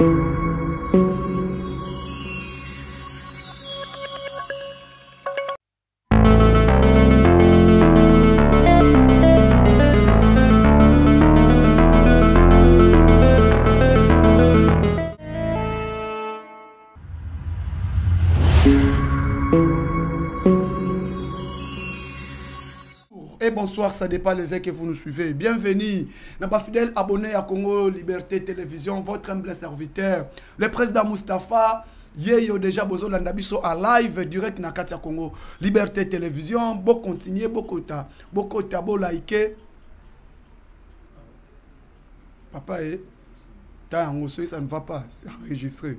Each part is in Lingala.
Et bonsoir, ça dépend les uns que vous nous suivez. Bienvenue, nos fidèles abonnés à Congo Liberté Télévision, votre humble serviteur, le président Moustapha. Yeyo déjà bozo landabiso à live direct na Katia Congo Liberté Télévision. Bon continuer, beaucoup bo like. Papa est ça ne va pas, c'est enregistré.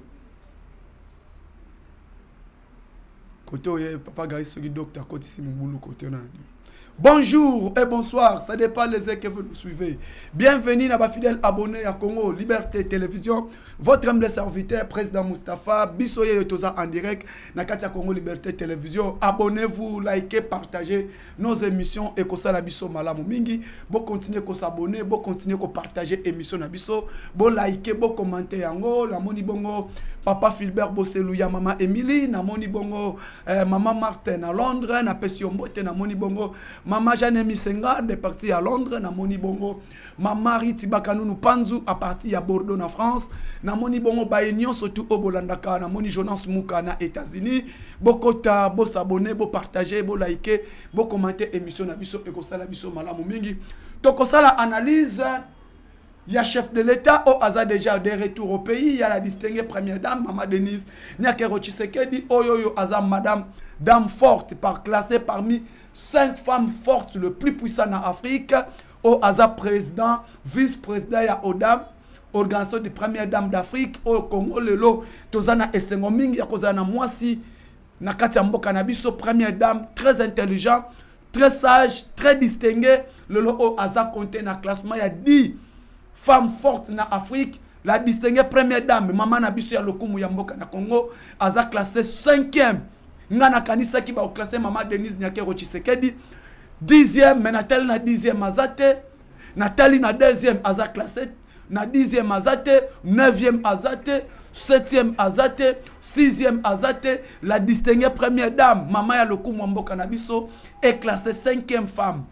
Côté papa Gaïs Sogi docteur côté ici mon boulot côté on a dit. Bonjour et bonsoir, ça dépend les uns que vous nous suivez. Bienvenue à ma fidèle abonné à Congo Liberté Télévision, votre humble serviteur, président Moustapha, Bissoye Yotoza en direct, Nakatia Congo Liberté Télévision. Abonnez-vous, likez, partagez nos émissions et que ça la bisso malamu mingi. Bon continuer à s'abonner, bon continuer à partager émission na bisso, bon liker, bon commenter yango, la moni bongo. Papa Philbert Bosselouya, Maman Emily, na moni bongo, Maman Martin à Londres, na Pession Bote, na moni bongo, Maman Jeanne Misenga, de parti à Londres, na moni bongo, Maman Riti Bakanou Panzu, à partir à Bordeaux, na France, na moni bongo, Baenyon, surtout au Bolandaka, na moni Jonas Mouka, na États-Unis, Bokota, bo s'abonner, bo partager, bo liker, bo commenter émission na biso, et kosala biso malamu mingi. Tokosala analyse. Il y a chef de l'État au hasard déjà de retour au pays. Il y a la distinguée première dame, Maman Denise Nyakero Tshisekedi. Oyoyo hasard madame, dame forte, classée parmi 5 femmes fortes, le plus puissant en Afrique. Au hasard président, vice-président, il y a Odam, organisation de première dame d'Afrique. Au Congo, Lelo, Tozana Essengoming, il y a Kozana Mwasi, Nakatia Mboka Nabiso, première dame, très intelligent, très sage, très distinguée. Lelo au hasard compté dans le classement, il y a 10 femme forte na Afrique, la distinguée première dame, Maman Nabiso ya Lokumu Yamboka na Congo, aza classé 5e. Ngana kanisa ki ba classé Maman Denise Nyakero Tshisekedi, 10e, Menatel na 10e azate, Nathalie na 2e aza classé, na 10e azate, 9e azate, 7e azate, 6e azate, la distinguée première dame, Maman ya Lokumu Yamboka Nabiso, est classée 5e femme.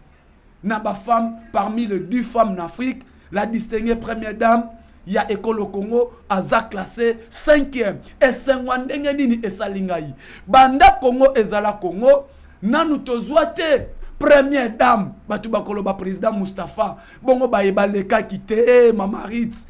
Na ba femme parmi les 10 femmes en Afrique. La distinguée première dame, il y a École au Congo, Aza classé 5e. Et 5e nini et salingayi. Banda Congo et Zala Congo, nanu tozwate première dame, Batouba Koloba président Moustapha, bongo baeba leka kite, Mama Ritz,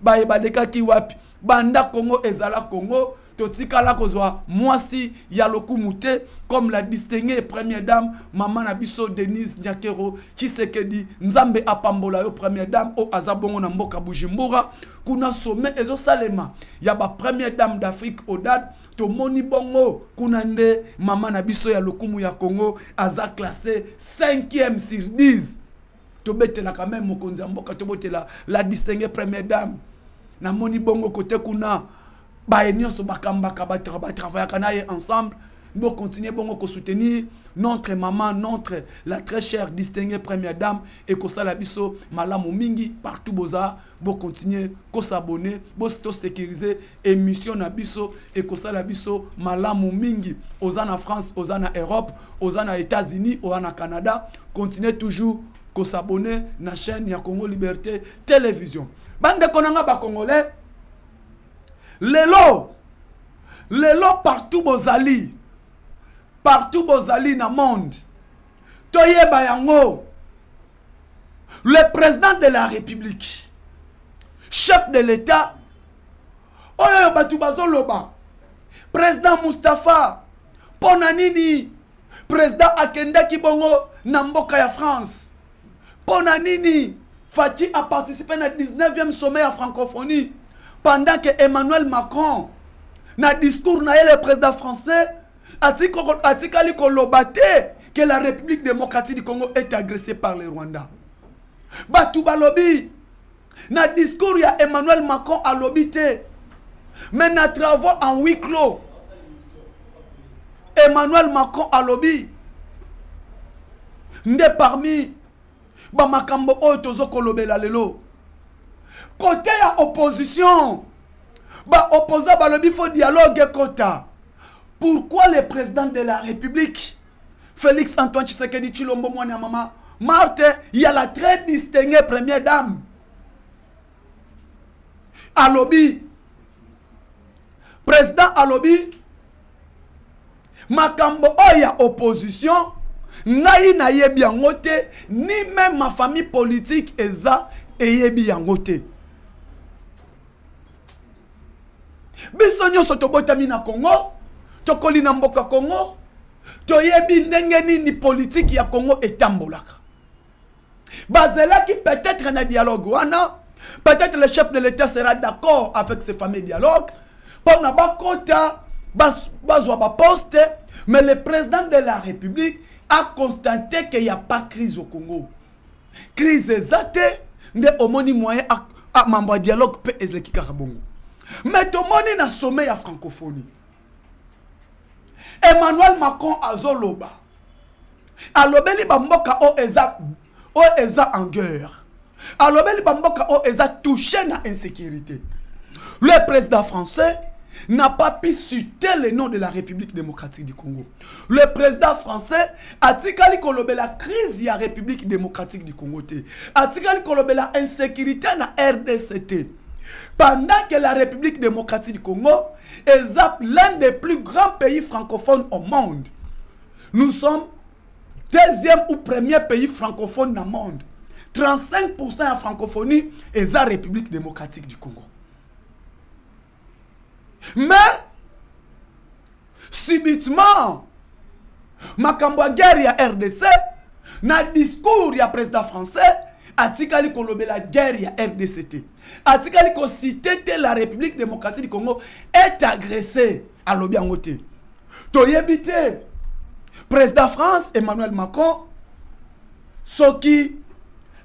baeba leka kiwapi. Banda Congo et Zala Congo, totikala kozwa mwasi ya lokumute comme la distinguée première dame Maman Nabiso Denise Nyakero Tshisekedi Nzambe apambola yo première dame o azabongo na mboka Bujumbura kuna sommet ezo salema ya ba première dame d'Afrique Odad to moni bongo kuna nde Maman Nabiso ya lokumu ya Congo aza classé 5e sur 10 to betela quand même mokonzi mboka to botela la distinguée première dame na moni bongo côté kuna Baenyon so bakambaka ba travailler kanaye ensemble. Nous continuons à soutenir notre maman, la très chère distinguée première dame et que ça la biso malamu mingi partout boza bo continuer ko s'abonner bo sécuriser émission na biso et que ça la biso malamu mingi ozana France, ozana Europe, ozana États-Unis, ozana Canada, continuez toujours ko s'abonner na chaîne ya Congo Liberté Télévision. Bande konanga ba congolais Lelo partout bozali na monde toyeba yango le président de la République chef de l'État oyo batu bazoloba président Moustapha pona nini président akenda kibongo na mboka ya France pona nini Fati a participé na 19e sommet à francophonie pendant que Emmanuel Macron, na discours na le président français, atikali kolobate que la République démocratique du Congo est agressée par le Rwanda. Batu balobi, na discours ya Emmanuel Macron a lobité, mais na travaux en huis clos. Emmanuel Macron a lobby. Nde parmi ba makambo oyo tozo kolobela lelo. Côté ya opposition, Bah, opposant, bah, le faut dialogue kota. Pourquoi le président de la République, Félix Antoine Tshisekedi Tshilombo Mwana Mama, Marthe, il y a la très distinguée première dame. Alobi, président Alobi, Makambo Oya opposition, Naï na yebi yangote, ni même ma famille politique eza et yebi yangote. Bisonyo sotobotami na Congo, tokoli na mboka Congo, toyebi ndenge nini politique ya Congo etambolaka. Bazelaki peut-être na dialogue wana, peut-être le chef de l'État sera d'accord avec ce fameux dialogue. Pour na bakota, bazwa ba poste, mais le président de la République a constaté qu'il n'y a pas de crise au Congo. Crise exacte, nde omoni moyen à membre dialogue pe ezleki karabongo. Mais tout le monde est sommet à francophonie. Emmanuel Macron a zoloba. Alobeli bamboka o eza en guerre. Alobeli bamboka o eza touché na insécurité. Le président français n'a pas pu citer le nom de la République démocratique du Congo. Le président français a dit que la crise de la République démocratique du Congo. A dit que la insécurité na RDCT. Pendant que la République démocratique du Congo est l'un des plus grands pays francophones au monde. Nous sommes deuxième ou premier pays francophone dans le monde. 35% de francophonie est la République démocratique du Congo. Mais, subitement, Makambwa guerre ya RDC, na discours ya président français, atikali kolobe la guerre ya RDCT. Atikali ko cité la République démocratique du Congo est agressée à l'Obiangote. Toyebite, président France Emmanuel Macron, Soki,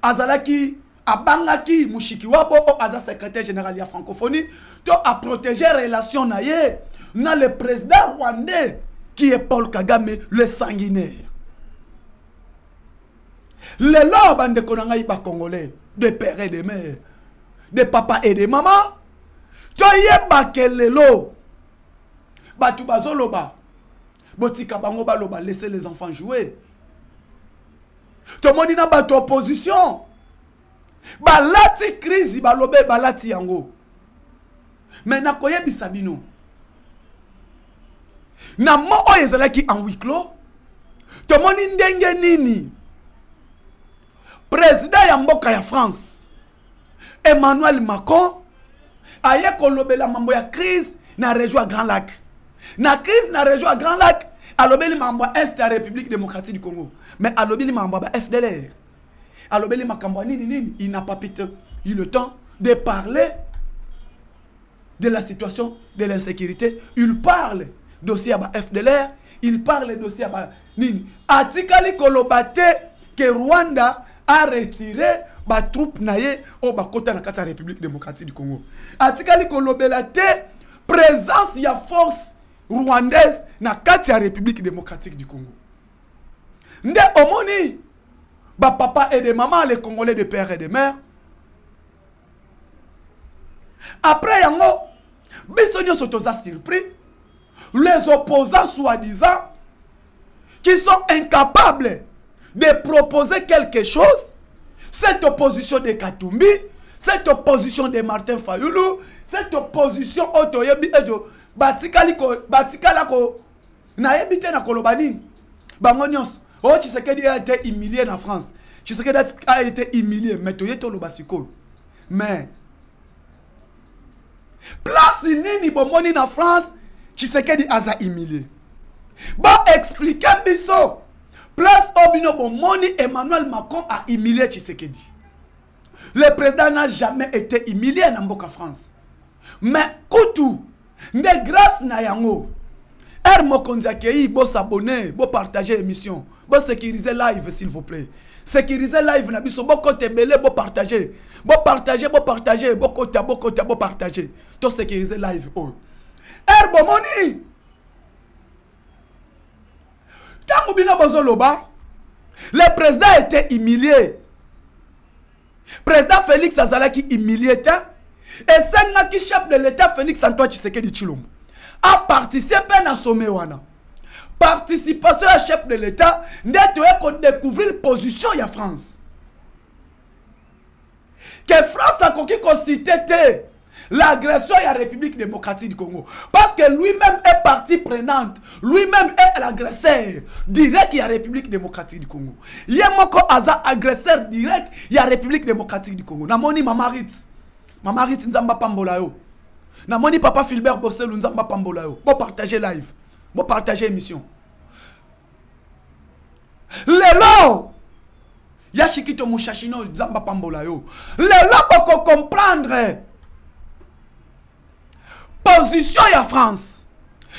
Azalaki, Abangaki, Mushikiwabo, Aza secrétaire général de la francophonie, to a protégé les relations naye, na le président rwandais qui est Paul Kagame, le sanguinaire. Les lobes de Konangaï congolais, de pères et de mères, de papa et de maman, to yeba kelelo, batu bazoloba, botika bango baloba, laissez les enfants jouer. To monina batu opposition, balati crise balobe balati yango. Mais na koye bisabino. Na mo oyezalaki en huis clos. To moni ndenge nini. Président ya mboka ya France Emmanuel Macron aye kolobela mambo ya crise na région Grand Lac. Na crise na région Grand Lac alobeli mambo est la République démocratique du Congo. Mais alobeli mambo ba FDLR. Alobeli makambo nini, il n'a pas eu le temps de parler de la situation de l'insécurité. Il parle dossier à FDLR, il parle dossier à nini. Atikali kolobate que Rwanda a retiré ba troupe naye au bakota na kata République démocratique du Congo. Atikali kolobelate présence ya force rwandaise na kata République démocratique du Congo. Nde omoni ba papa et de maman les Congolais de père et de mère. Après yango bisonyo sotoza surpris les opposants soi-disant qui sont incapables de proposer quelque chose. Cette opposition de Katumbi, cette opposition de Martin Fayulu, cette opposition Otoyebi Edo Batikalako Naebite na Kolobani Bangonyos. Oh, Tshisekedi a été humilié en France. Tshisekedi a été humilié. Mais Toyeto Lobasiko. Mais place nini bomoni na France, Tshisekedi a humilié. Ba expliquer biso. Place Obino Bomoni, Emmanuel Macron a humilié Tshisekedi. Le président n'a jamais été humilié en Mboka France. Mais Koutou, de grâce na yango, Mokonzakei, bo s'abonner, bo partager l'émission, bo sécuriser live s'il vous plaît. Sécuriser live na biso, bo kote belé, bo partager, bo partager, bo kote, bo partager. To sécuriser live oh. Bomoni. Le président était humilié. Président Félix Azalaki humilié. Et c'est qui chef de l'État Félix Antoine Tshisekedi Tshilombo a participé à sommet wana. Participation à chef de l'État pour découvrir la position de la France. Que France a considéré l'agression de la République démocratique du Congo. Parce que lui-même est partie prenante. Lui-même est l'agresseur direct de la République démocratique du Congo. Il y a un agresseur direct de la République démocratique du Congo. Namoni Mamarit. Mamarit Nzamba Pambolayo. Namoni Papa Philbert Bossel Nzamba Pambolayo. Bon partager live. Bon partager émission. Lelo. Yashikito Mouchachino Nzamba Pambolayo. Lelo pour comprendre. Position ya France.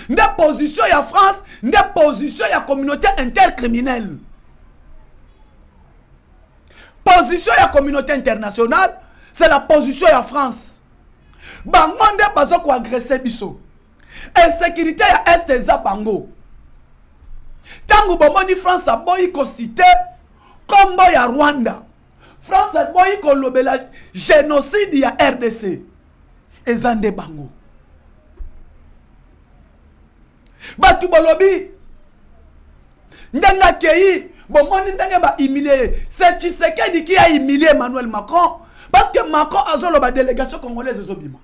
Des position ya France, des position ya communauté intercriminelle. Position ya communauté internationale, c'est la position ya France. Bangonde bazo ko agresser biso. Insécurité ya est za bango. Tangu bomoni France a boyi ko cité kombo ya Rwanda. France a boyi ko lobela génocide ya RDC. Ezande bango. Batu bolobi ndanga kei bomoni ndanga ba humilier. C'est Tshisekedi qui a humilié Emmanuel Macron parce que Macron a zo la délégation congolaise zobima.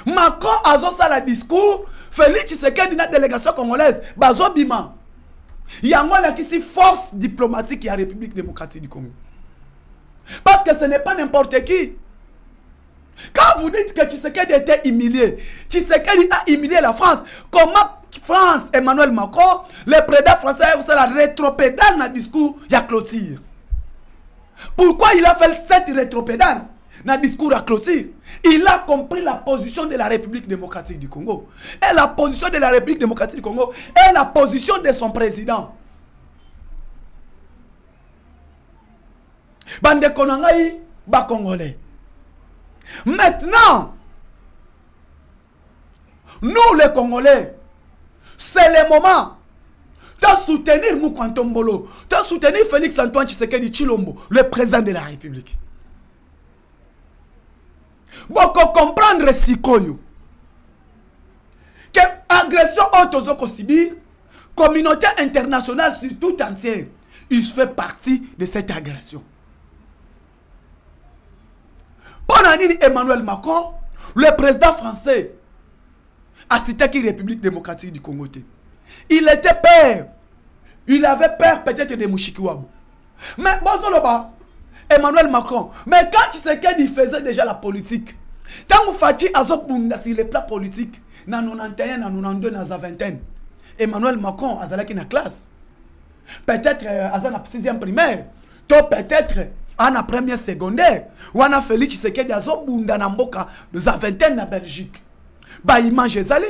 Macron a zo ça la discours Félix Tshisekedi na délégation congolaise bazobima. Yango la kisi force diplomatique ya République démocratique du Congo. Parce que ce n'est pas n'importe qui. Quand vous dites que Tshisekedi était humilié, Tshisekedi a humilié la France. Comment France, Emmanuel Macron, le président français, c'est la rétropédale dans le discours de Clotilde. Pourquoi il a fait cette rétropédale dans le discours de Clotilde? Il a compris la position de la République démocratique du Congo. Et la position de la République démocratique du Congo est la position de son président. Bande Konangaï, ba Congolais. Maintenant, nous les Congolais, c'est le moment de soutenir Moukwantombolo, de soutenir Félix Antoine Tshisekedi Tshilombo, le président de la République. Beaucoup comprendre Sikoyo que l'agression autozoko subir, communauté internationale sur tout entière, il fait partie de cette agression. Pendant Emmanuel Macron, le président français, a cité la République démocratique du Congo. Il était peur. Il avait peur peut-être de Mouchikiwabo. Mais bon, Emmanuel Macron, mais quand tu sais qu'il faisait déjà la politique, tant que Fati a sur les plans politiques, dans 91, dans 92, dans la vingtaine, Emmanuel Macron a dans la classe. Peut-être à la 6e primaire, peut-être à la première secondaire, ou à la Félix Tshisekedi a dans la vingtaine en Belgique. Bah, image zali.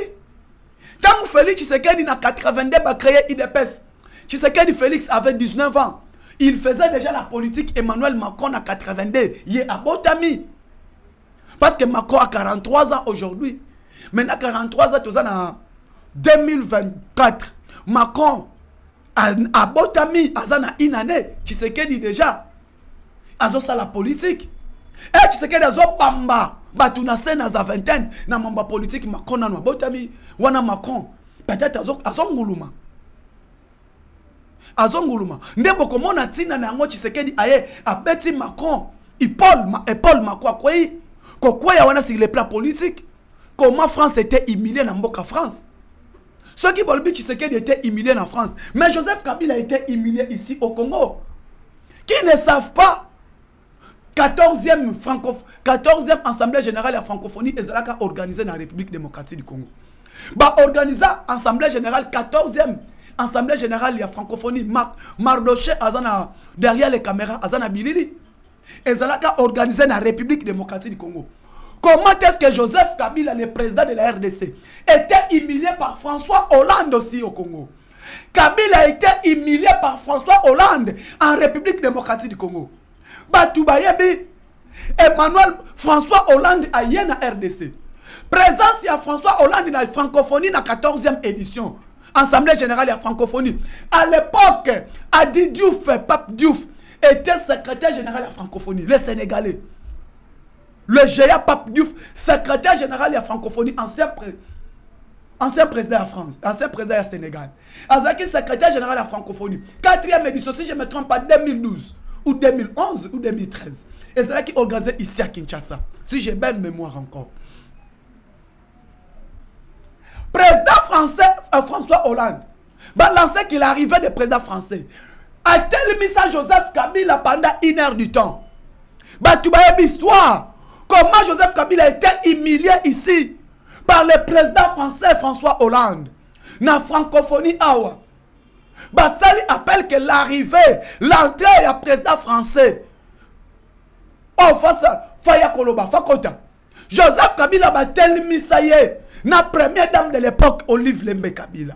Tant que Félix Tshisekedi en 82 a créé IDPS, Tshisekedi Félix avait 19 ans. Il faisait déjà la politique. Emmanuel Macron en 82. Il est à Botami. Parce que Macron a 43 ans aujourd'hui. Maintenant, 43 ans, tout ça en 2024. Macron a Botami, a une année. Tshisekedi déjà. A ça la politique. Et Tshisekedi a Bamba. Batuna sena za vingtaine na mamba politique Macron na Botami wana Macron peut-être azonguluma ndebo komona tina na ngo Tshisekedi aye abeti Macron Paul Macron quoi ya wana sur les plans politiques. Comment France était humiliée na mboka France. Ceux qui veulent dire Tshisekedi était humilié en France, mais Joseph Kabila a été humilié ici au Congo. Qui ne savent pas 14e Assemblée Générale de la Francophonie et Zalaka organisée dans la République démocratique du Congo. Bah, organiser Assemblée Générale, 14e Assemblée Générale de la Francophonie, Mardoché Azana derrière les caméras, Azana Bilili. Et Zalaka organisée dans la République démocratique du Congo. Comment est-ce que Joseph Kabila, le président de la RDC, était humilié par François Hollande aussi au Congo? Kabila a été humilié par François Hollande en République démocratique du Congo. Batoubayebi, Emmanuel François Hollande a yé na RDC. Présence à François Hollande dans la francophonie dans la 14e édition. Assemblée générale de la francophonie. À l'époque, Adi Diouf, Pape Diouf, était secrétaire général de la francophonie, les Sénégalais. le géant Pape Diouf, secrétaire général de la francophonie, ancien président de la France, ancien président du Sénégal. Azaki, secrétaire général de la francophonie. 4e édition, si je ne me trompe pas, 2012, ou 2011, ou 2013. Et c'est là qui organisé ici à Kinshasa. Si j'ai belle mémoire encore. Président français, François Hollande, balancé qu'il arrivait de président français, a-t-il mis ça Joseph Kabila pendant 1 heure du temps? Tu vas une histoire. Comment Joseph Kabila a été humilié ici par le président français François Hollande. Dans la francophonie, awa. Basali appelle que l'arrivée, l'entrée du président français. Oh, Faya Koloba, Fakota. Joseph Kabila a tel misaye. La première dame de l'époque, Olive Lembe Kabila.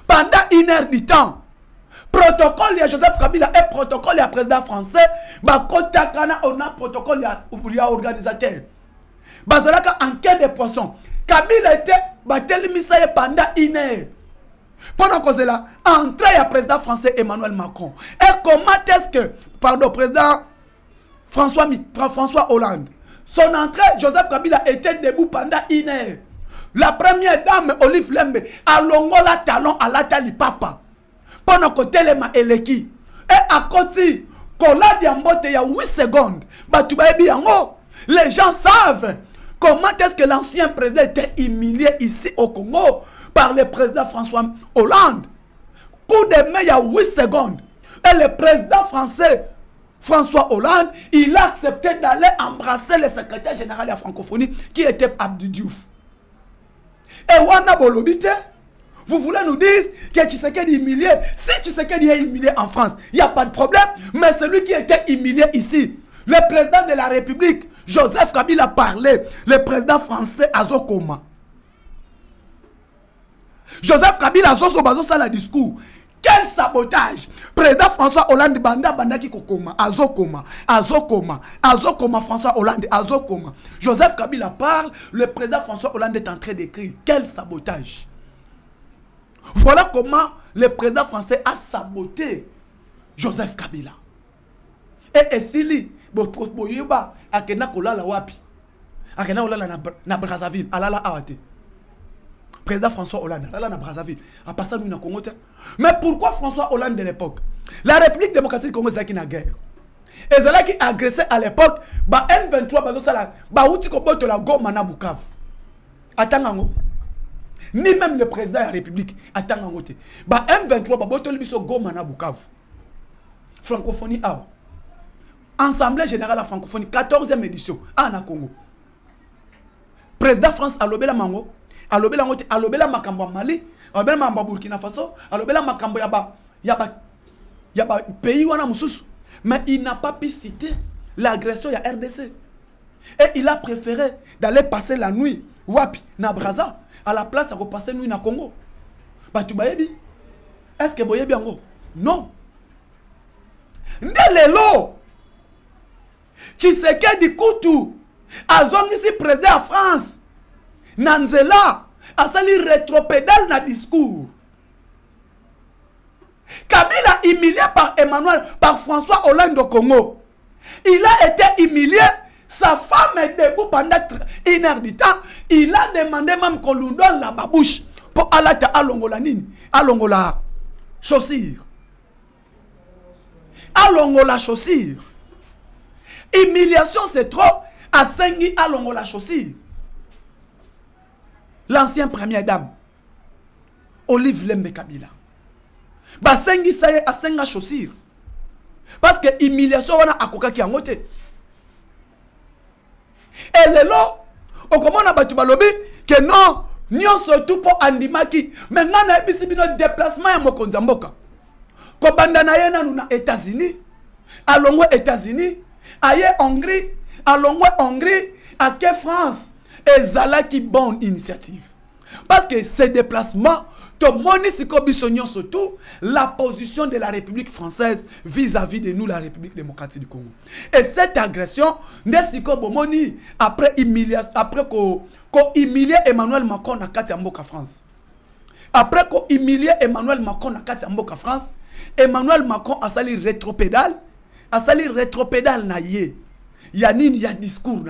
Pendant 1 heure du temps, protocole de Joseph Kabila et protocole du président français, on a protocole de l'organisateur. Bazalaka enquête des poissons. Kabila était battu misaye pendant 1 heure. Pendant que c'est là, entrée du président français Emmanuel Macron. Et comment est-ce que, pardon, président François Hollande, son entrée, Joseph Kabila était debout pendant 1 heure. La première dame, Olive Lembe, a longola talon à la tali papa. Pendant que Telema Eleki. Et à côté, Kola Diambote, il y a 8 secondes. Les gens savent comment est-ce que l'ancien président était humilié ici au Congo par le président François Hollande. Coup de main, il y a 8 secondes. Et le président français, François Hollande, il a accepté d'aller embrasser le secrétaire général de la francophonie qui était Abdou Diouf. Et Wana Bolobite, vous voulez nous dire que Tshisekedi est humilié? Si Tshisekedi est humilié en France, il n'y a pas de problème. Mais celui qui était humilié ici, le président de la République, Joseph Kabila parlait, le président français Azokoma. Joseph Kabila Azokoma, ça le discours. Quel sabotage! Président François Hollande banda ki kokoma, Azokoma, François Hollande, Azokoma. Joseph Kabila parle, le président François Hollande est en train d'écrire. Quel sabotage! Voilà comment le président français a saboté Joseph Kabila. Et Sili, Boyoba, Akena Kolala Wapi, Akena Olala na Brazzaville, Alala Awate. Président François Hollande, là na Brazzaville, à passer nous na Congo. Mais pourquoi François Hollande de l'époque? La République démocratique du Congo c'est qui na guerre. Et c'est là qui agressé à l'époque, ba M23 bazo sala, ba outi ko boto la Goma na Bukavu. Atangango. Ni même le président de la République atangango te. Ba M23 ba boto libiso Goma na Bukavu. Francophonie A. Assemblée générale la francophonie 14e édition na Congo. Président France alobela mango. Alobela makambo Mali, alobela makambo Burkina Faso, alobela makambo yaba pays wana mususu. Mais il n'a pas pu citer l'agression de la RDC. Et il a préféré d'aller passer la nuit wapi na Brazza à la place de repasser la nuit na Congo. Batu bayebi. Est-ce que boyebi ango? Non. Ndelelo. Tshisekedi Kutu azongisi président de France. Nanzela a sali rétropédale na discours. Kabila humilié par Emmanuel, par François Hollande au Congo. Il a été humilié. Sa femme est debout pendant 1 heure du temps. Il a demandé même qu'on lui donne la babouche pour alata alongola nini, alongola chaussure. Alongola chaussure. Humiliation c'est trop. Asengi alongola chaussure. L'ancienne première dame, Olive Lembe Kabila. Basengi saye asenga chaussure. Parce que humiliation wana akoka ki angote. Et lelo, o comment na batu balobi que non, nyon surtout pour andimaki, mais ngana ebisi bino déplacement ya mokonza mboka. Ko banda na ye nanu na États-Unis, alongo États-Unis, aye Hongrie, alongo Hongrie, ake France. Et Zala qui bonne initiative. Parce que ces déplacements, surtout la position de la République française vis-à-vis de nous, la République démocratique du Congo. Et cette agression, après qu'on humilié Emmanuel Macron à Katiamboka France. Après qu'on humilié Emmanuel Macron à Katiamboka France, Emmanuel Macron a sali rétropédale, naïe. il y a nini, il y a discours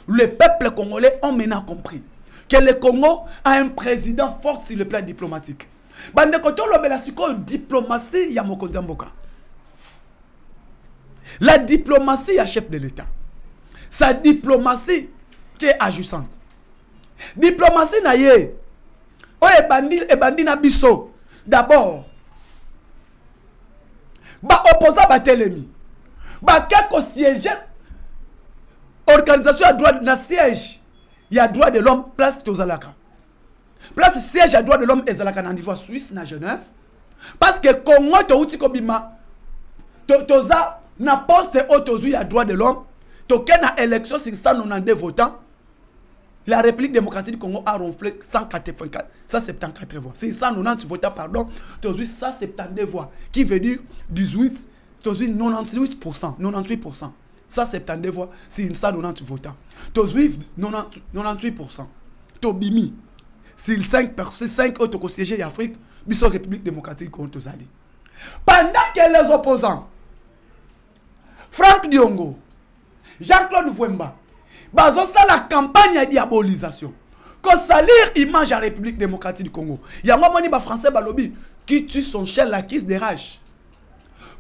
le peuple congolais ont maintenant compris que le Congo a un président fort sur le plan diplomatique. Bande koto lobela siko diplomatie ya mokonzi mboka. La diplomatie ya chef de l'État. Sa diplomatie qui est agissante. Diplomatie na ye. O ebandi na biso. D'abord, ba opposant ba telemi. Ba quelque siège organisation à droit na siège. Il y a droit de l'homme place Tozalaka. Place siège à droit de l'homme ezalaka na niveau Suisse na Genève. Parce que Congo to uti ko bima toza na poste otozu ya droit de l'homme. To na élection 692 votants. La République démocratique du Congo a ronflé 174 voix. 690 votants, pardon. Tozu 172 voix. Qui veut dire 18, tozu 98%. 98%. 172 voix, 690 votants. Tozu 98%. Tobimi. C'est 5 autres sièges d'Afrique, Bissau République démocratique contre Tozali. Pendant que les opposants, Franck Diongo, Jean-Claude Fouemba, bazo ça la campagne de diabolisation. Qu'on salir image à la République démocratique du Congo. Il y a un moment où français balobi qui tue son chien la kiss des rages.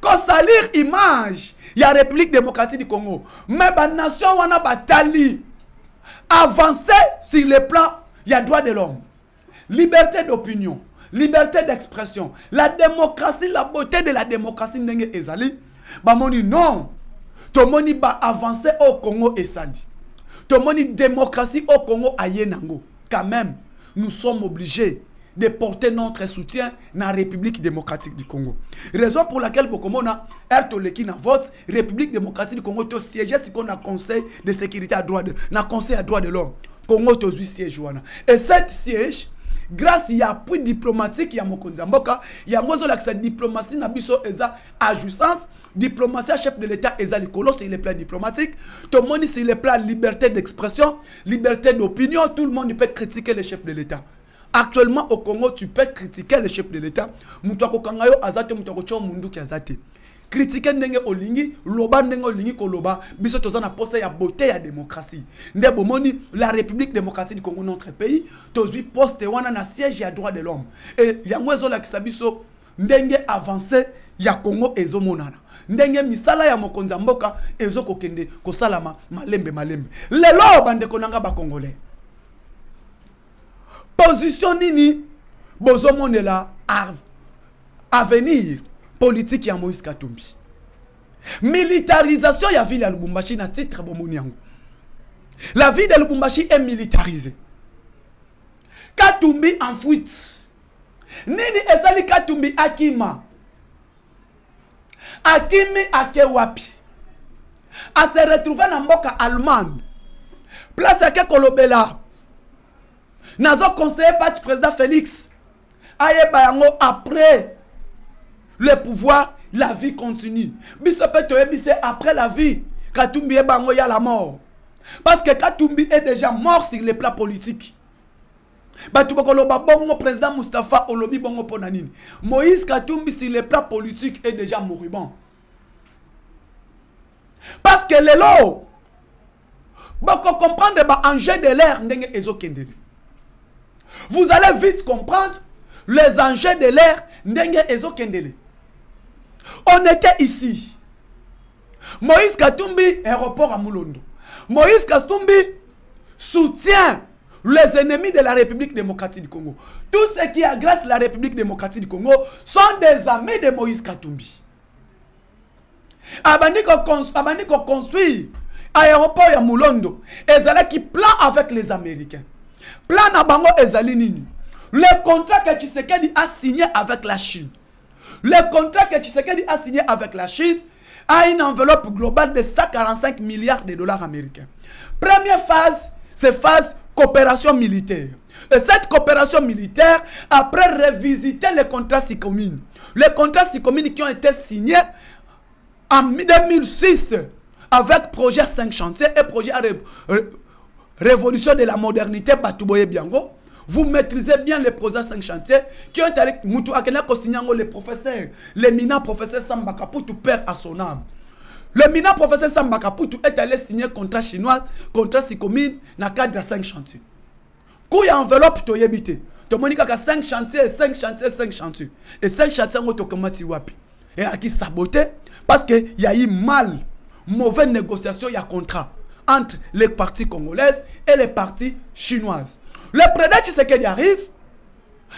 Qu'on salir image, il y a la République démocratique du Congo. Mais la nation wana batali avancer sur le plan, il y a droit de l'homme. Liberté d'opinion, liberté d'expression, la démocratie, la beauté de la démocratie n'enge ezali. Ba moni non. To moni ba avancer au Congo ezali. To moni démocratie au Congo ayenango. Quand même, nous sommes obligés de porter notre soutien dans la République démocratique du Congo. Raison pour laquelle Bokomona Ertoleki na vote République démocratique du Congo to siège si qu'on a conseil de sécurité à droit de na conseil à droit de l'homme. Congo to siège wana. Et cette siège grâce à l'appui diplomatique ya mokonzi mboka ya ngozo la diplomatie na biso eza ajustance diplomatie à chef de l'État eza likolo sur le plan diplomatique tout le monde sur le plan liberté d'expression liberté d'opinion tout le monde peut critiquer le chef de l'État. Actuellement au Congo tu peux critiquer le chef de l'État mutu akokangayo azate mutu akocho mundu ki azate critiquer ndenge olingi loba ndenge olingi koloba biso toza na poste ya beauté ya démocratie nde bomoni la République démocratique du Congo notre pays tozui poste wana na siège ya droit de l'homme et yango ezola kisabiso ndenge avancé ya Congo ezomonana ndenge misala ya mokonzi mboka ezokokende kosalama malembe lelo bande konanga ba congolais position nini bozomonela avenir politique ya Moïse Katumbi. Militarisation ya ville ya Lubumbashi na titre bomoni yango. La ville de Lubumbashi est militarisée. Katumbi en fuite. Nini ezali Katumbi akima. Akimi akewapi. A se retrouver na mboka allemande. Place ake kolobela. Nazo conseiller par président Félix. Aye bayango après le pouvoir, la vie continue. Après la vie, Katumbi est bango ya la mort. Parce que Katumbi est déjà mort sur le plan politique. Président Mustafa Olobi bongo ponanini. Moïse Katumbi sur le plan politique est déjà moribond. Parce que les lots, comprendre l'enjeu de l'air, vous allez vite comprendre les enjeux de l'air, on était ici. Moïse Katumbi, aéroport à Moulondo. Moïse Katumbi soutient les ennemis de la République démocratique du Congo. Tous ceux qui agressent la République démocratique du Congo sont des amis de Moïse Katumbi. Abandi ko construit aéroport à Moulondo. Ezala qui plan avec les Américains. Plan na bango ezali nini. Le contrat que Tshisekedi a signé avec la Chine. Le contrat que Tshisekedi a signé avec la Chine a une enveloppe globale de 145 milliards de dollars américains. Première phase, c'est phase coopération militaire. Et cette coopération militaire, après revisiter les contrats SICOMINE. Les contrats SICOMINE qui ont été signés en 2006 avec projet 5 chantiers et projet révolution de la modernité Batouboye Biango. Vous maîtrisez bien les projets 5 chantiers qui ont été Moutou Akena Kosinyango, les professeurs, l'éminent professeur Sambaka pour tout père à son âme. Le minant professeur Samba Kaputu est allé signer contrat chinois, contrat Sikomine, dans le cadre de 5 chantiers. Quand il y a enveloppe, tu as habité. Tu as dit qu'il y a 5 chantiers, 5 chantiers, 5 chantiers. Et 5 chantiers, on a et à qui saboté parce qu'il y a eu mal, mauvaise négociation, il y a contrat entre les parties congolaises et les parties chinoises. Le président Tshisekedi arrive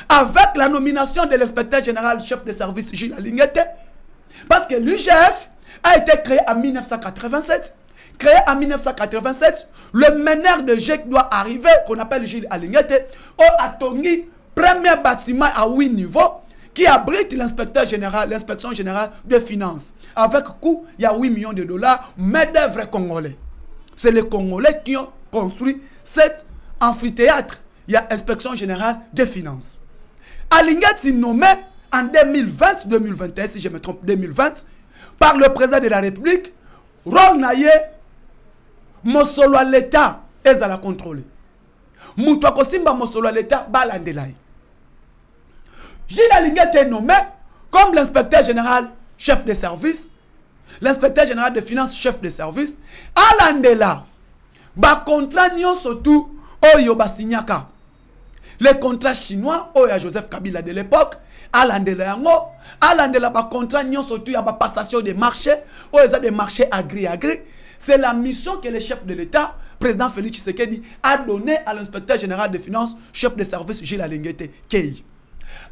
avec la nomination de l'inspecteur général chef de service Gilles Alingete, parce que l'UGF a été créé en 1987. Créé en 1987, le meneur de GIE doit arriver, qu'on appelle Gilles Alingete, au Atongi, premier bâtiment à 8 niveaux, qui abrite l'inspecteur général, l'inspection générale des finances. Avec coût, il y a 8 millions de dollars, main-d'œuvre congolais. C'est les Congolais qui ont construit cet amphithéâtre. Il y a inspection générale des finances. Alingete est nommé en 2020-2021, si je me trompe, 2020, par le président de la République, Ronnaye Mosolo l'État est à la contrôler. Moutouako Kosimba Mosolo l'État balandelai. Gilles Alingete est nommé comme l'inspecteur général chef de service, l'inspecteur général de finances chef de service. Alandela, ba contrat nyon surtout oyo basignaka. Les contrats chinois oyo Joseph Kabila de l'époque, alandela yango, alandela ba contrat nyon surtout ya ba passation des marchés, oyo za des marchés agri-agri. C'est la mission que le chef de l'État, président Félix Tshisekedi, a donné à l'inspecteur général des finances, chef de service Gilles Alingete Kei.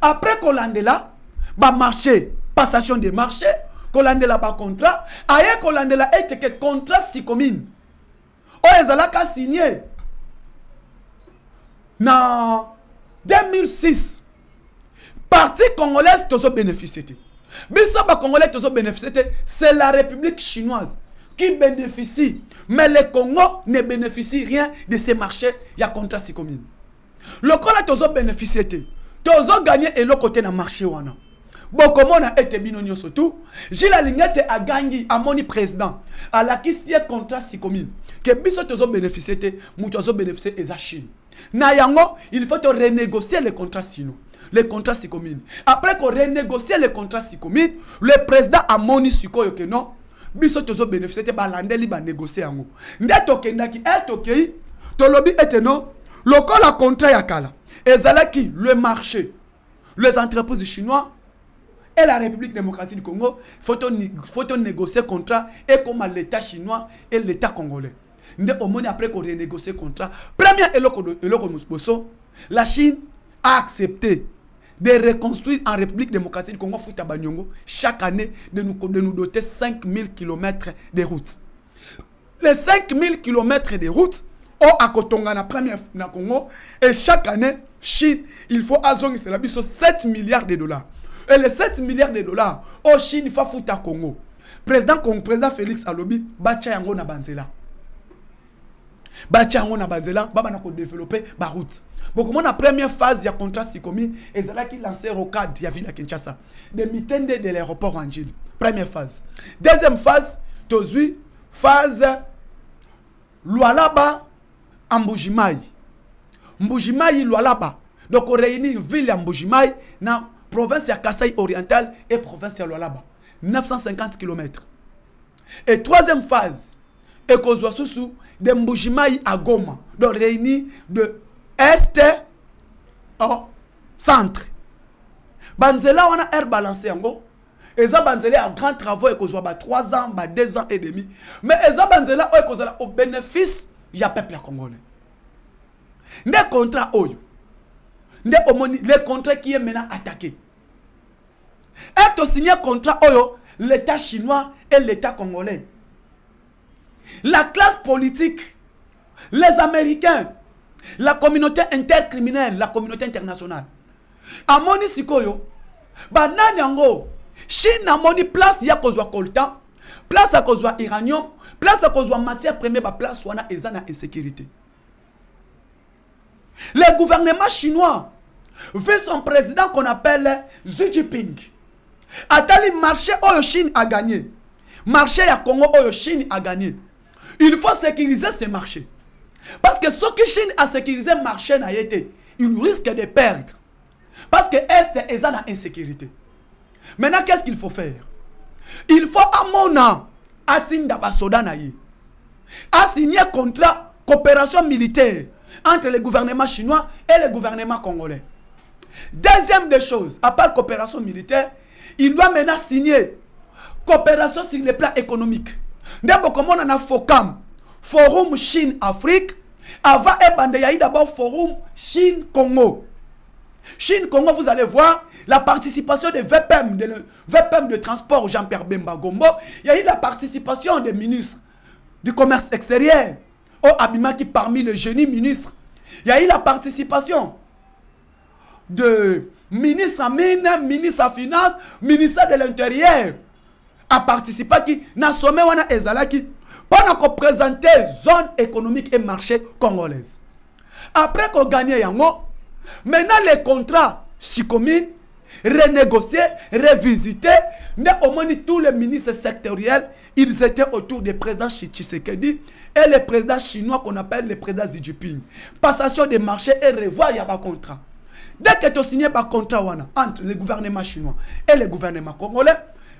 Après Kolandela, ba marché, passation des marchés, Kolandela ba contrat, aye Kolandela était que contrat Sikomine. Oyezala ka signé en 2006. Parti congolaise tozo bénéficié. Biso ba congolais tozo bénéficié, c'est la République chinoise qui bénéficie, mais le Congo ne bénéficie rien de ces marchés, il y a contrat Sikomine. Le Congo tozo bénéficié. Tozo gagné et le côté na marché wana. Bokomo na été binonio surtout. Gilles Alingete a gagné à moni président. À la kistie contrat Sikomine. Que biso tozo bénéficié te, mutozo bénéficié et za Chine. Na yango, il faut renégocier les contrats sino. Les contrats Sikomine. Après qu'on renégocie les contrats Sikomine, le président a moni sikoyo que non. Biso tozo bénéficié te balandeli ba négocier yango. Ndeto kendaki etokei, tolobi ete non. Loko la contrat yakala. Et Zalaki, le marché, les entreprises chinois et la République démocratique du Congo, il faut négocier contrat et comme l'État chinois et l'État congolais. Au moins après qu'on renégocie contrat, premier la Chine a accepté de reconstruire en République démocratique du Congo chaque année de nous doter 5000 km de routes. Les 5000 km de routes à Kotonga na première na Congo et chaque année Chine il faut azongi c'est la biso 7 milliards de dollars et les 7 milliards de dollars au Chine il faut fouta Congo président Félix Alobi bacha yango na banzela baba na ko développer ba route donc mon la première phase ya contrat Sikomine et c'est là qui lancé rocade ya ville Kinshasa de mitende de l'aéroport Angile première phase deuxième phase tozui phase Lualaba Mbujimai. Mbujimai Lualaba. Donc on réunit ville à Mbujimai dans province à Kasaï oriental et province à Lualaba. 950 km. Et troisième phase, et qu'on soit sous de Mbujimai à Goma. Donc réuni de est au centre. Banzela on a air balancé en go. Et ça banzela a grand travaux et qu'on soit 3 ans, 2 ans et demi. Mais ça banzela au bénéfice il y a peuple congolais. Les contrats oyo. Les contrats qui est maintenant attaqué. Et to signé contrat oyo l'État chinois et l'État congolais. La classe politique, les Américains, la communauté intercriminelle, la communauté internationale. A moni sikoyo, banani yango, Chine a moni place ya kozwa coltan, place à kozwa uranium, place à kozwa matière première, place wana ezana insécurité. Le gouvernement chinois veut son président qu'on appelle Xi Jinping. Atali marché oyo Chine a gagné. Marché à Congo oyo Chine a gagné. Il faut sécuriser ces marchés. Parce que ce que Chine a sécurisé le marché n'a été, il risque de perdre. Parce que Est est en insécurité. Maintenant, qu'est-ce qu'il faut faire? Il faut à mon an atinda basoda na ye. A signé contrat coopération militaire entre le gouvernement chinois et le gouvernement congolais. Deuxième des choses, à part coopération militaire, il doit maintenant signer coopération sur le plan économique. D'abord, comme on a FOCAM, Forum Chine-Afrique, avant il y a d'abord Forum Chine-Congo. Chine-Congo, vous allez voir la participation des VPM, de transport Jean-Pierre Bemba Gombo. Il y a eu la participation des ministres du commerce extérieur, au Abimaki parmi les génies ministres. Il y a eu la participation de ministre à mine, ministre à finance, ministre de l'intérieur à participer qui n'a sommet wana ezalaki pour présenter zone économique et marché congolaise. Après qu'on gagne yango, maintenant les contrats SICOMIN renégociés, revisités, mais au moins tous les ministres sectoriels, ils étaient autour du président Tshisekedi et le président chinois qu'on appelle le président Xi Jinping. Passation des marchés et revoir il y a un contrat. Dès que tu as signé un contrat entre le gouvernement chinois et le gouvernement congolais,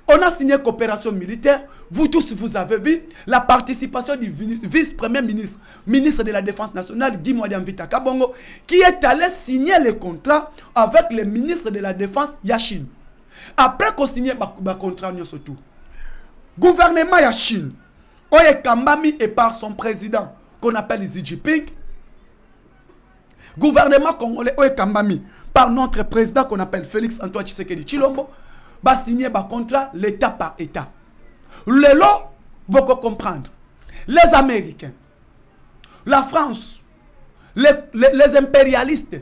on a signé coopération militaire. Vous tous, vous avez vu la participation du vice-premier ministre, ministre de la Défense nationale, Guy Mwadiam Vita Kabongo, qui est allé signer le contrat avec le ministre de la Défense, Yachine. Après qu'on signe le contrat, surtout, gouvernement Yachine, on est Kambami et par son président, qu'on appelle Xi Jinping, gouvernement congolais, on est Kambami par notre président, qu'on appelle Félix Antoine Tshisekedi Tshilombo, va signer un contrat l'État par État. Le lot, beaucoup comprendre. Les Américains, la France, les impérialistes,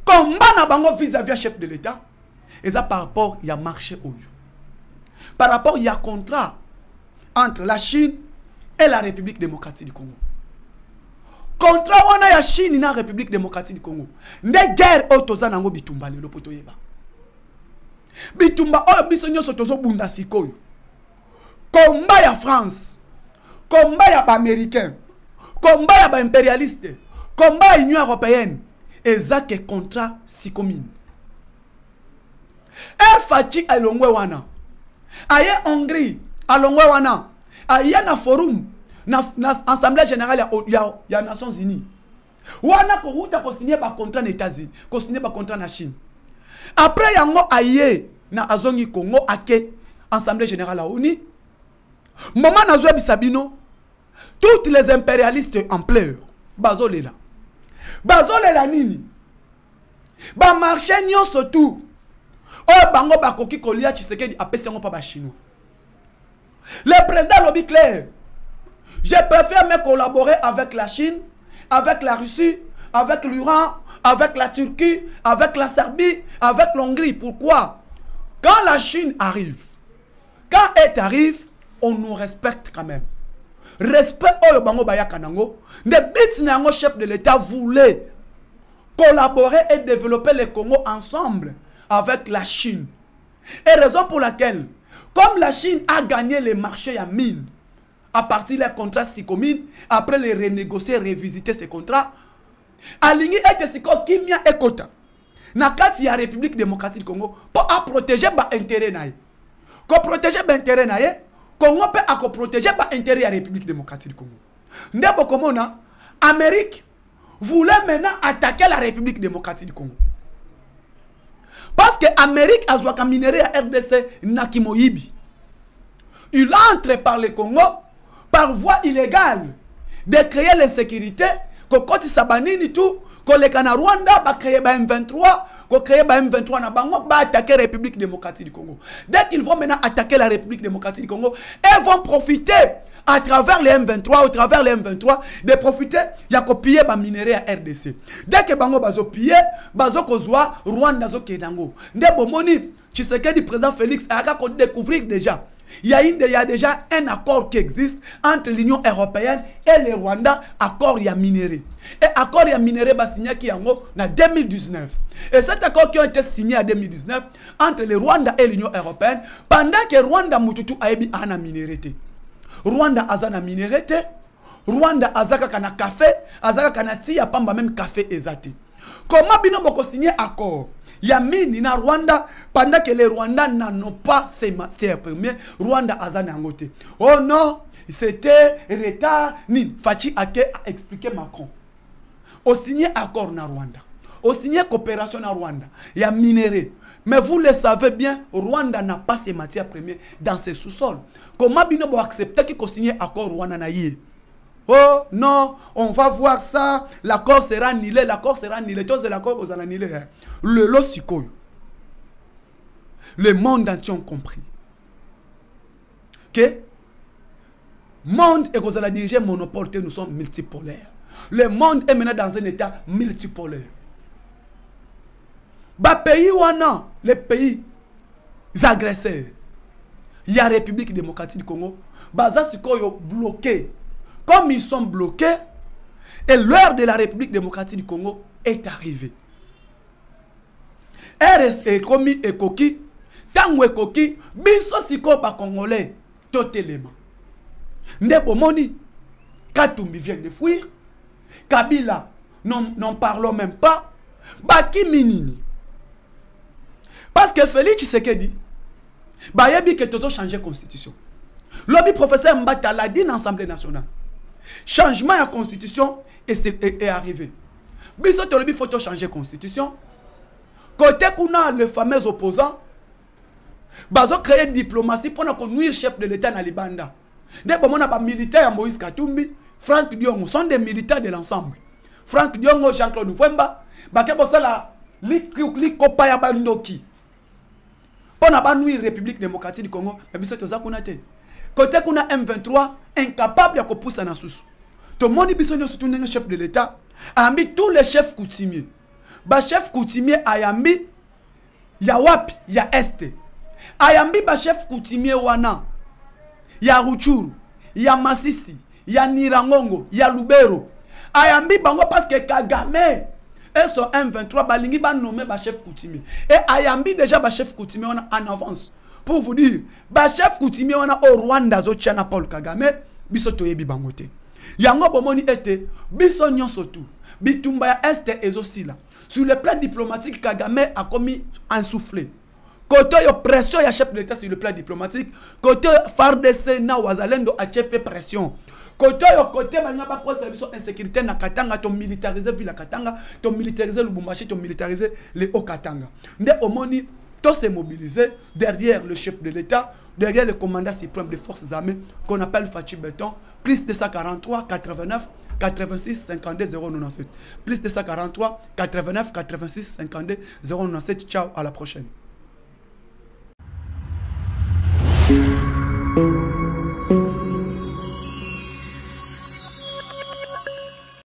combat vis-à-vis du chef de l'État, et ça par rapport il y a marché au lieu. Par rapport il y a contrat entre la Chine et la République démocratique du Congo. Contrat on a la Chine et la République démocratique du Congo. Des guerres autozanango bitumba le potoyeba. Bitumba oyo biso nyoso tozo bunda sikoyo. Combat ya France, combat ya ba américain, combat ya ba impérialiste, combat ya Union européenne, ezake contrat SICOMIN. Fati alongwe wana. Aye Hongrie alongwe wana. Aye na forum na assemblée générale ya Nations Unies. Wana ko huta ko signer ba contrat na États-Unis, ko signer ba contrat na Chine. Après yango aye na azongi Congo ake assemblée générale à ONU. Moment na zwe bisabino toutes les impérialistes en pleurs. Bazolela. Bazolela nini? Ba marché nyon surtout. O bango bakoki kolia Tshisekedi apesi yango pa ba chinois. Le président lobby clair. Je préfère me collaborer avec la Chine, avec la Russie, avec l'Iran, avec la Turquie, avec la Serbie, avec l'Hongrie. Pourquoi? Quand la Chine arrive, quand elle arrive, on nous respecte quand même. Respect au bango baya kanango. Le but chef de l'État voulait collaborer et développer le Congo ensemble avec la Chine. Et raison pour laquelle, comme la Chine a gagné les marchés à mine, à partir des contrats SICOMIN, après les renégocier, révisiter ces contrats, aligné et siko kimia ekota na kati ya République démocratique du Congo pour protéger ba intérêt naie. Ko protéger ba intérêt naie, Congo peut a protéger ba intérêt ya République démocratique du Congo. Ndebo komona Amérique voulait maintenant attaquer la République démocratique du Congo. Parce que Amérique a joué comme minerai à RDC Nakimoyibi. Il entre par le Congo par voie illégale de créer l'insécurité. Quand il s'abanini tout, quand les Cana Rwanda va créer M23, quand créer M23 na bango va attaquer la République démocratique du Congo. Dès qu'ils vont maintenant attaquer la République démocratique du Congo, ils vont profiter à travers les M23, au travers les M23, de profiter, il y a copié ba minerai à RDC. Dès que bango bazo piller, bazo kozwa Rwanda zo kedango. Ndebo moni, Tshisekedi président Félix a qu'à découvrir déjà. Il y a déjà un accord qui existe entre l'Union européenne et le Rwanda, accord il y a minéré. Et accord il y a minéré va signé qui en 2019. Et cet accord qui a été signé en 2019 entre le Rwanda et l'Union européenne, pendant que Rwanda mututu aebi ana minéré. Rwanda azana minéré, Rwanda azaka kana café, azaka kana tia pamba même café ezate. Comment bino boko signé accord? Yamini na Rwanda, pendant que les Rwandais n'ont pas ces matières premières, Rwanda a zanangote. Oh non, c'était retard. Ni Fachi Ake a expliqué Macron. Au signé accord na Rwanda. Au signé coopération na Rwanda. Il y a minéré. Mais vous le savez bien, Rwanda n'a pas ces matières premières dans ses sous-sols. Comment Binobo accepter qu'il signe accord Rwanda na yé? Oh non, on va voir ça. L'accord sera annulé. L'accord sera annulé. Tous l'accord vous allez annuler. Le lossiko. Le monde entier ont compris que monde et que vous allez diriger monopole, nous sommes multipolaires. Le monde est maintenant dans un état multipolaire. Bah pays wana, les pays agresseurs. Il y a la République démocratique du Congo. Bah ça c'est bloqué. Comme ils sont bloqués, et l'heure de la République démocratique du Congo est arrivée. RS et Komi et Koki, Tango et Koki, biso siko ba Congolais, totalement. Ndebo Moni, Katumbi vient de fuir, Kabila, n'en parlons même pas, Baki Minini. Parce que Félix Tshisekedi, Bayebi que tout changer la constitution. Lobby professeur Mbata l'a dit dans l'Assemblée nationale. Changement de la constitution est arrivé. Biso Tolobi faut changer la constitution. Côté qu'on le fameux opposant, bazo créer une diplomatie pour nous nuire chef de l'État dans Libanda. Dès que on a des militaires Moïse Katumbi, Franck Diongo sont des militaires de l'ensemble. Franck Diongo, Jean-Claude Mfwemba, bakebo sala li kopa ya bandoki. Pour na nuire République démocratique du Congo, mais biso toza kunate. Côté qu'on a M23 incapable de pousser na susu. Tout le monde biso surtout un chef de l'État a mis tous les chefs coutumiers. Ba chef coutumier ayambi ya wapi ya este. Ayambi ba chef coutumier wana ya Ruchuru, ya Masisi, ya Nirangongo, ya Lubero. Ayambi bango parce que Kagame et son M23 balingi ba nommé ba chef coutumier. Et ayambi déjà ba chef coutumier on en avance. Pour vous dire, ba chef coutumier on a au Rwanda zo tchana Paul Kagame biso toyebi bangote. Yango bomoni ete biso nyonso tout. Bitumba ya este ezosila. Sur le plan diplomatique, Kagame a commis un soufflé. Côté yo pression ya chef de l'État sur le plan diplomatique, côté FARDC na wazalendo a chepé pression. Côté banga ba cause de insécurité na Katanga, to militariser ville Katanga, to militariser Lubumbashi, to militariser les Hauts Katanga. Nde omoni to se mobiliser derrière le chef de l'État, derrière le commandant suprême des forces armées qu'on appelle Fachi Beton, plus de 143 89 86 52 097. Plus de 143 89 86 52 097. Ciao, à la prochaine.